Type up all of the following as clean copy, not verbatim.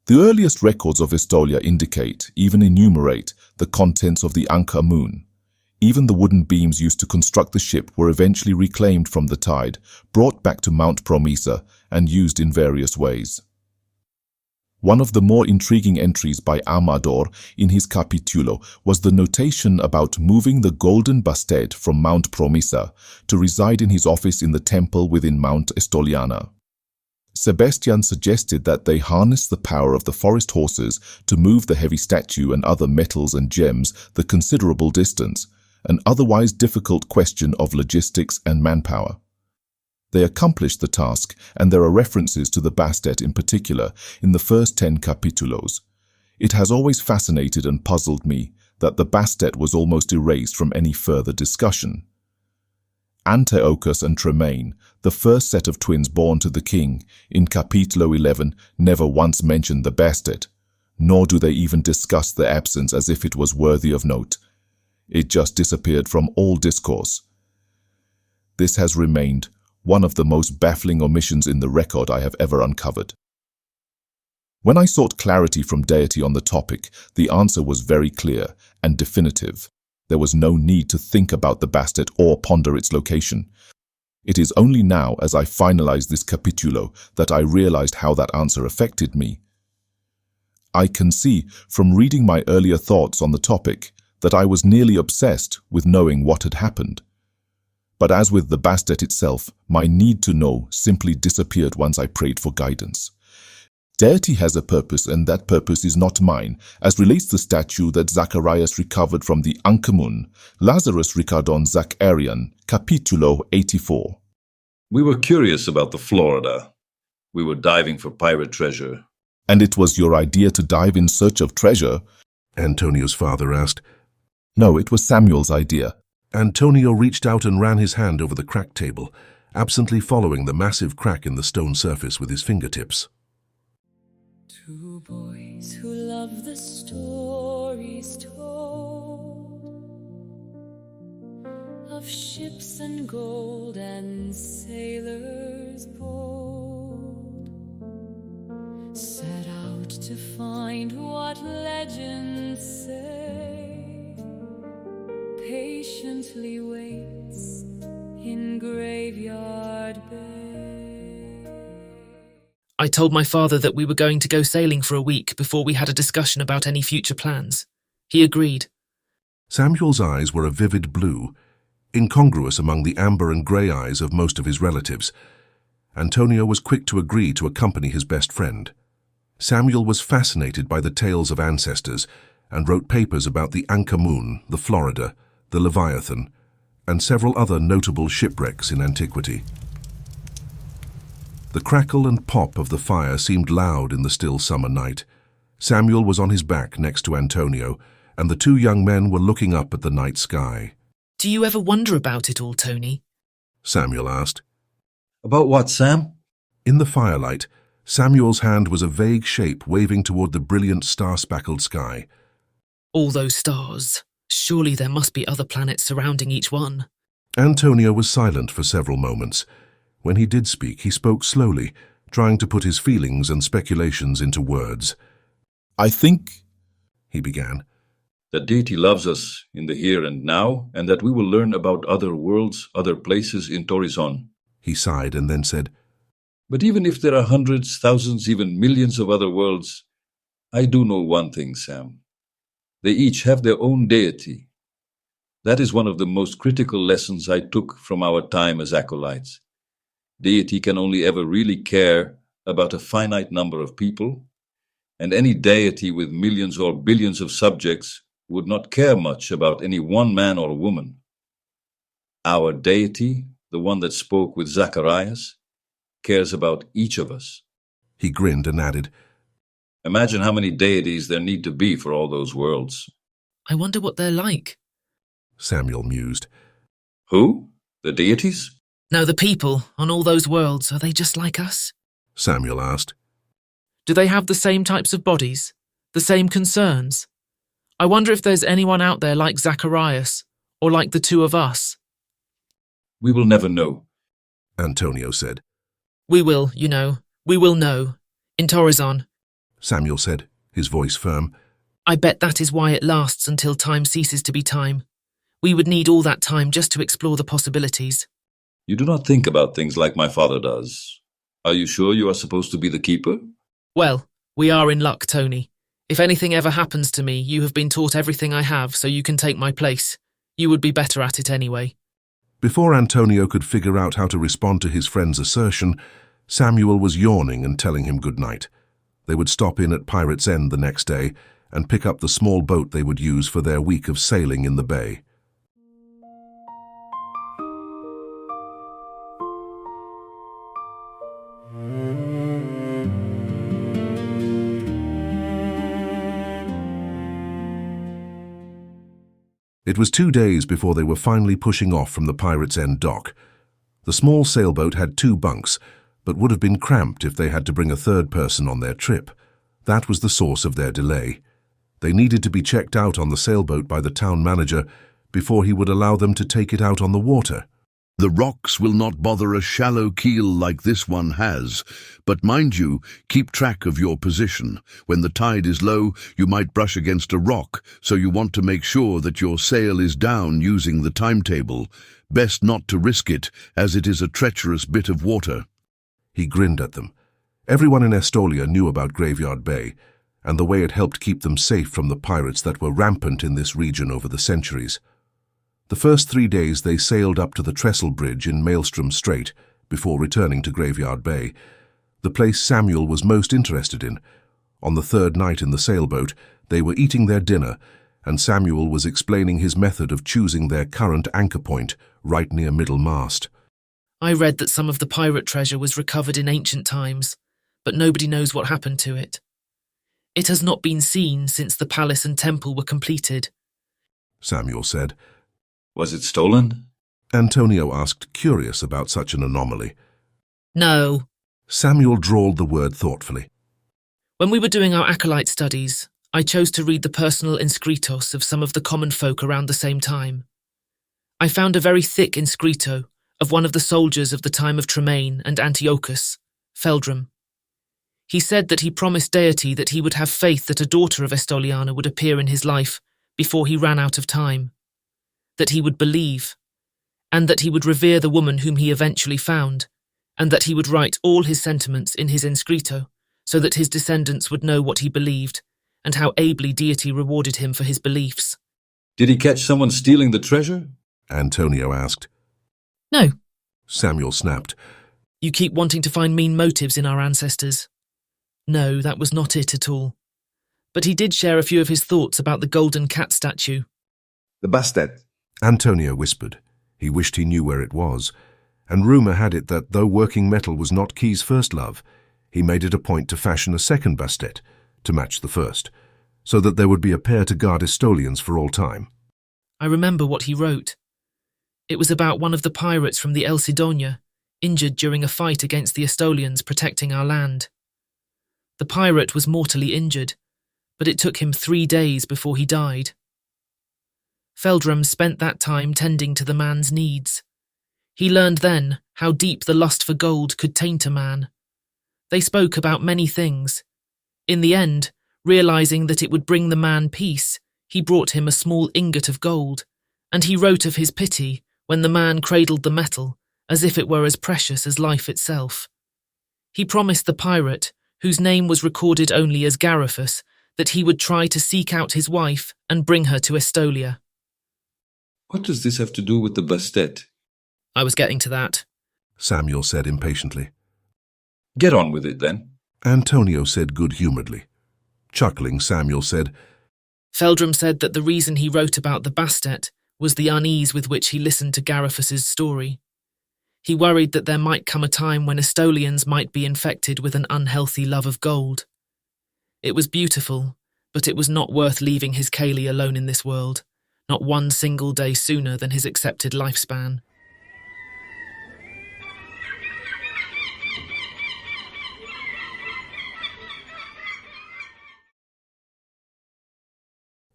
The earliest records of Estolia indicate, even enumerate, the contents of the Anka moon. Even the wooden beams used to construct the ship were eventually reclaimed from the tide, brought back to Mount Promisa, and used in various ways. One of the more intriguing entries by Amador in his Capitulo was the notation about moving the golden bastard from Mount Promisa to reside in his office in the temple within Mount Estoliana. Sebastian suggested that they harness the power of the forest horses to move the heavy statue and other metals and gems the considerable distance, an otherwise difficult question of logistics and manpower. They accomplished the task, and there are references to the Bastet in particular in the first 10 capitulos. It has always fascinated and puzzled me that the Bastet was almost erased from any further discussion. Antiochus and Tremaine, the first set of twins born to the king, in Capitulo 11 never once mentioned the Bastet, nor do they even discuss their absence as if it was worthy of note. It just disappeared from all discourse. This has remained one of the most baffling omissions in the record I have ever uncovered. When I sought clarity from deity on the topic, the answer was very clear and definitive. There was no need to think about the Bastet or ponder its location. It is only now, as I finalized this capitulo, that I realized how that answer affected me. I can see, from reading my earlier thoughts on the topic, that I was nearly obsessed with knowing what had happened. But as with the Bastet itself, my need to know simply disappeared once I prayed for guidance. Deity has a purpose, and that purpose is not mine, as relates the statue that Zacharias recovered from the Ankamun, Lazarus Ricardon Zacharian, Capitulo 84. We were curious about the Florida. We were diving for pirate treasure. And it was your idea to dive in search of treasure? Antonio's father asked. No, it was Samuel's idea. Antonio reached out and ran his hand over the cracked table, absently following the massive crack in the stone surface with his fingertips. Two boys who love the stories told of ships and gold and sailors bold, set out to find what legends say, patiently waits in Graveyard Bay. I told my father that we were going to go sailing for a week before we had a discussion about any future plans. He agreed. Samuel's eyes were a vivid blue, incongruous among the amber and grey eyes of most of his relatives. Antonio was quick to agree to accompany his best friend. Samuel was fascinated by the tales of ancestors and wrote papers about the Ankamun, the Florida, the Leviathan, and several other notable shipwrecks in antiquity. The crackle and pop of the fire seemed loud in the still summer night. Samuel was on his back next to Antonio, and the two young men were looking up at the night sky. Do you ever wonder about it all, Tony? Samuel asked. About what, Sam? In the firelight, Samuel's hand was a vague shape waving toward the brilliant star-speckled sky. All those stars. Surely there must be other planets surrounding each one. Antonio was silent for several moments. When he did speak, he spoke slowly, trying to put his feelings and speculations into words. I think, he began, that deity loves us in the here and now, and that we will learn about other worlds, other places in Torizon. He sighed and then said, But even if there are hundreds, thousands, even millions of other worlds, I do know one thing, Sam. They each have their own deity. That is one of the most critical lessons I took from our time as acolytes. Deity can only ever really care about a finite number of people, and any deity with millions or billions of subjects would not care much about any one man or woman. Our deity, the one that spoke with Zacharias, cares about each of us. He grinned and added, Imagine how many deities there need to be for all those worlds. I wonder what they're like. Samuel mused. Who? The deities? No, the people on all those worlds, are they just like us? Samuel asked. Do they have the same types of bodies? The same concerns? I wonder if there's anyone out there like Zacharias, or like the two of us. We will never know, Antonio said. We will, we will know. In Torizon. Samuel said, his voice firm. I bet that is why it lasts until time ceases to be time. We would need all that time just to explore the possibilities. You do not think about things like my father does. Are you sure you are supposed to be the keeper? Well, we are in luck, Tony. If anything ever happens to me, you have been taught everything I have, so you can take my place. You would be better at it anyway. Before Antonio could figure out how to respond to his friend's assertion, Samuel was yawning and telling him good night. They would stop in at Pirate's End the next day and pick up the small boat they would use for their week of sailing in the bay. It was 2 days before they were finally pushing off from the Pirate's End dock. The small sailboat had 2 bunks, but would have been cramped if they had to bring a third person on their trip. That was the source of their delay. They needed to be checked out on the sailboat by the town manager before he would allow them to take it out on the water. The rocks will not bother a shallow keel like this one has, but mind you, keep track of your position. When the tide is low, you might brush against a rock, so you want to make sure that your sail is down using the timetable. Best not to risk it, as it is a treacherous bit of water. He grinned at them. Everyone in Estolia knew about Graveyard Bay, and the way it helped keep them safe from the pirates that were rampant in this region over the centuries. The first 3 days they sailed up to the Trestle Bridge in Maelstrom Strait before returning to Graveyard Bay, the place Samuel was most interested in. On the 3rd night in the sailboat, they were eating their dinner, and Samuel was explaining his method of choosing their current anchor point right near middle mast. I read that some of the pirate treasure was recovered in ancient times, but nobody knows what happened to it. It has not been seen since the palace and temple were completed, Samuel said. Was it stolen? Antonio asked, curious about such an anomaly. No. Samuel drawled the word thoughtfully. When we were doing our acolyte studies, I chose to read the personal inscritos of some of the common folk around the same time. I found a very thick inscrito of one of the soldiers of the time of Tremaine and Antiochus, Feldrum. He said that he promised deity that he would have faith that a daughter of Estoliana would appear in his life before he ran out of time, that he would believe, and that he would revere the woman whom he eventually found, and that he would write all his sentiments in his inscrito so that his descendants would know what he believed and how ably deity rewarded him for his beliefs. Did he catch someone stealing the treasure? Antonio asked. No. Samuel snapped. You keep wanting to find mean motives in our ancestors. No, that was not it at all. But he did share a few of his thoughts about the golden cat statue. The bastet, Antonio whispered. He wished he knew where it was, and rumour had it that though working metal was not Key's first love, he made it a point to fashion a second bastet to match the first, so that there would be a pair to guard Estolians for all time. I remember what he wrote. It was about one of the pirates from the El Sidonia, injured during a fight against the Estolians protecting our land. The pirate was mortally injured, but it took him 3 days before he died. Feldrum spent that time tending to the man's needs. He learned then how deep the lust for gold could taint a man. They spoke about many things. In the end, realizing that it would bring the man peace, he brought him a small ingot of gold, and he wrote of his pity when the man cradled the metal as if it were as precious as life itself. He promised the pirate, whose name was recorded only as Garifus, that he would try to seek out his wife and bring her to Estolia. What does this have to do with the bastet? I was getting to that. Samuel said impatiently. Get on with it, then. Antonio said good-humouredly. Chuckling, Samuel said, Feldrum said that the reason he wrote about the bastet was the unease with which he listened to Garifus's story. He worried that there might come a time when Estolians might be infected with an unhealthy love of gold. It was beautiful, but it was not worth leaving his Kaylee alone in this world, not one single day sooner than his accepted lifespan.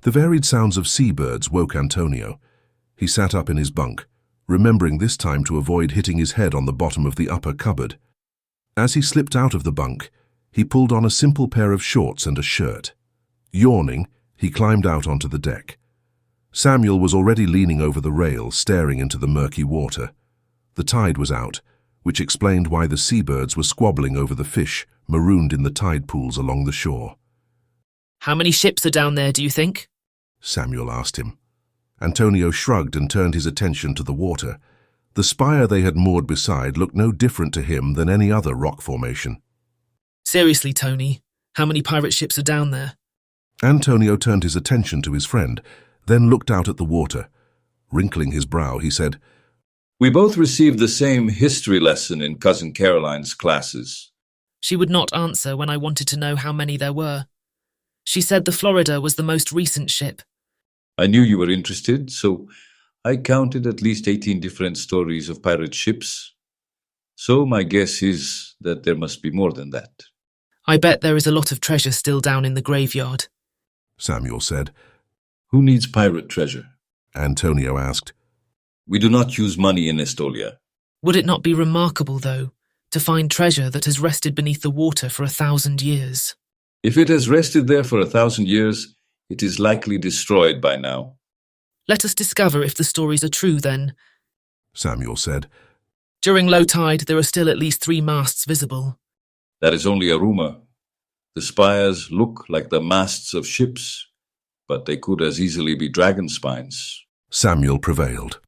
The varied sounds of seabirds woke Antonio. He sat up in his bunk, remembering this time to avoid hitting his head on the bottom of the upper cupboard. As he slipped out of the bunk, He pulled on a simple pair of shorts and a shirt. Yawning, he climbed out onto the deck. Samuel was already leaning over the rail, staring into the murky water. The tide was out, which explained why the seabirds were squabbling over the fish marooned in the tide pools along the shore. How many ships are down there, do you think? Samuel asked him. Antonio shrugged and turned his attention to the water. The spire they had moored beside looked no different to him than any other rock formation. Seriously, Tony, how many pirate ships are down there? Antonio turned his attention to his friend, then looked out at the water. Wrinkling his brow, he said, We both received the same history lesson in Cousin Caroline's classes. She would not answer when I wanted to know how many there were. She said the Florida was the most recent ship. I knew you were interested, so I counted at least 18 different stories of pirate ships. So my guess is that there must be more than that. I bet there is a lot of treasure still down in the graveyard. Samuel said. Who needs pirate treasure? Antonio asked. We do not use money in Estolia. Would it not be remarkable, though, to find treasure that has rested beneath the water for 1,000 years? If it has rested there for 1,000 years, it is likely destroyed by now. Let us discover if the stories are true, then, Samuel said. During low tide, there are still at least 3 masts visible. That is only a rumor. The spires look like the masts of ships, but they could as easily be dragon spines. Samuel prevailed.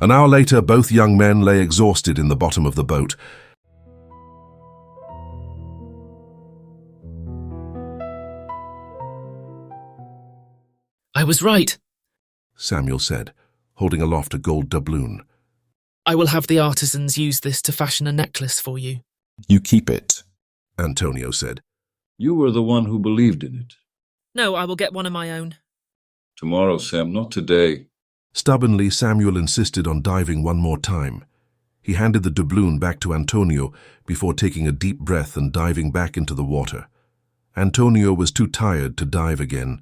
An hour later, both young men lay exhausted in the bottom of the boat. I was right, Samuel said, holding aloft a gold doubloon. I will have the artisans use this to fashion a necklace for you. You keep it. Antonio said. You were the one who believed in it. No, I will get one of my own. Tomorrow, Sam, not today. Stubbornly, Samuel insisted on diving one more time. He handed the doubloon back to Antonio before taking a deep breath and diving back into the water. Antonio was too tired to dive again.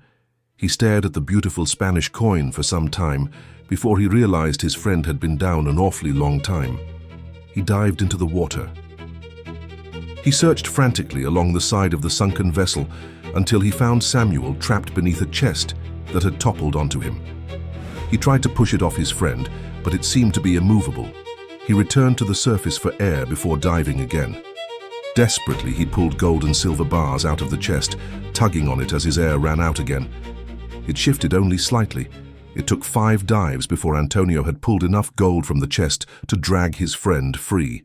He stared at the beautiful Spanish coin for some time before he realized his friend had been down an awfully long time. He dived into the water. He searched frantically along the side of the sunken vessel until he found Samuel trapped beneath a chest that had toppled onto him. He tried to push it off his friend, but it seemed to be immovable. He returned to the surface for air before diving again. Desperately, he pulled gold and silver bars out of the chest, tugging on it as his air ran out again. It shifted only slightly. It took 5 dives before Antonio had pulled enough gold from the chest to drag his friend free.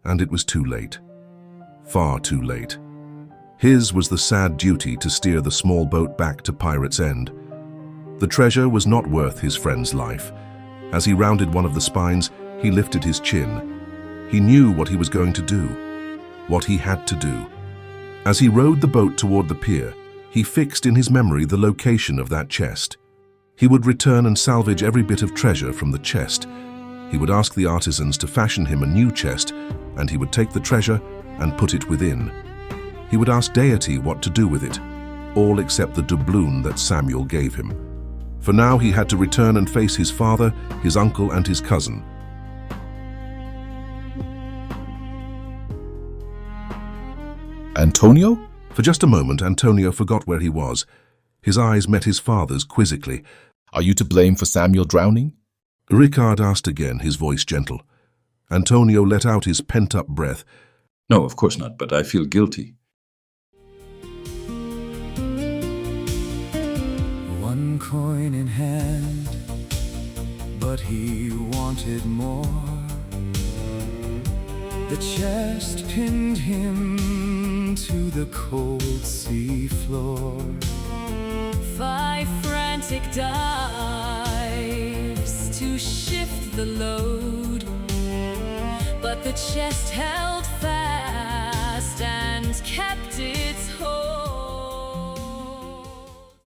And it was too late. Far too late. His was the sad duty to steer the small boat back to Pirate's End. The treasure was not worth his friend's life. As he rounded one of the spines, he lifted his chin. He knew what he was going to do, what he had to do. As he rowed the boat toward the pier, he fixed in his memory the location of that chest. He would return and salvage every bit of treasure from the chest. He would ask the artisans to fashion him a new chest, and he would take the treasure and put it within. He would ask deity what to do with it, all except the doubloon that Samuel gave him. For now he had to return and face his father, his uncle, and his cousin. Antonio? For just a moment, Antonio forgot where he was. His eyes met his father's quizzically. Are you to blame for Samuel drowning? Ricard asked again, his voice gentle. Antonio let out his pent-up breath. No, of course not, but I feel guilty. One coin in hand, but he wanted more. The chest pinned him to the cold sea floor. 5 frantic dives to shift the load, but the chest held fast and